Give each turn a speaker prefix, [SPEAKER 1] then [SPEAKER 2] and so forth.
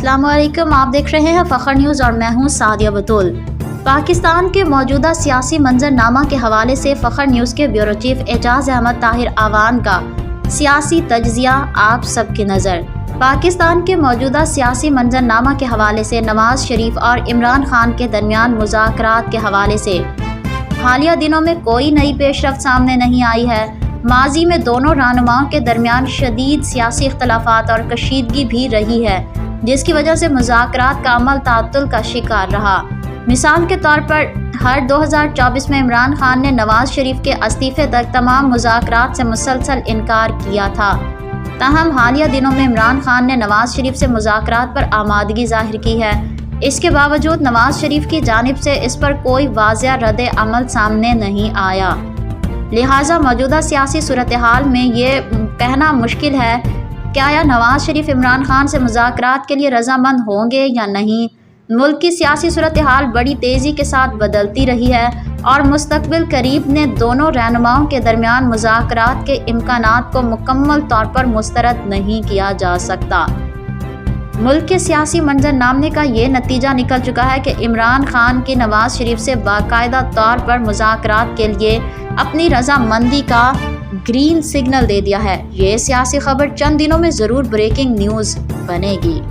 [SPEAKER 1] अस्सलाम वालेकुम, आप देख रहे हैं फ़ख्र न्यूज़ और मैं हूं सादिया बतूल। पाकिस्तान के मौजूदा सियासी मंजरनामा के हवाले से फ़ख्र न्यूज़ के ब्यूरो चीफ एजाज अहमद ताहिर आवान का सियासी तज्ज़िया आप सबकी नज़र। पाकिस्तान के मौजूदा सियासी मंजरनामा के हवाले से नवाज शरीफ और इमरान खान के दरमियान मुज़ाकरात के हवाले से हालिया दिनों में कोई नई पेशरफ्त सामने नहीं आई है। माजी में दोनों रहनुमाओं के दरमियान शदीद सियासी इख्तलाफात और कशीदगी भी रही है, जिसकी वजह से मुज़ाकरात का अमल ताअत्तुल का शिकार रहा। मिसाल के तौर पर हर 2024 में इमरान खान ने नवाज शरीफ के इस्तीफे तक तमाम मुज़ाकरात से मुसलसल इनकार किया था। ताहम हालिया दिनों में इमरान खान ने नवाज शरीफ से मुज़ाकरात पर आमादगी ज़ाहिर की है। इसके बावजूद नवाज शरीफ की जानिब से इस पर कोई वाज़िया रद्द अमल सामने नहीं आया। लिहाजा मौजूदा सियासी सूरत हाल में ये कहना मुश्किल है क्या नवाज शरीफ इमरान खान से मुज़ाकरात के लिए रज़ामंद होंगे या नहीं। मुल्क की सियासी सूरत हाल बड़ी तेज़ी के साथ बदलती रही है और मुस्तक़बिल करीब ने दोनों रहनुमाओं के दरमियान मुज़ाकरात के इम्कानात को मुकम्मल तौर पर मुस्तरद नहीं किया जा सकता। मुल्क के सियासी मंजरनामे का ये नतीजा निकल चुका है कि इमरान खान की नवाज शरीफ से बाकायदा तौर पर मुज़ाकरात के लिए अपनी रज़ामंदी का ग्रीन सिग्नल दे दिया है। ये सियासी खबर चंद दिनों में ज़रूर ब्रेकिंग न्यूज़ बनेगी।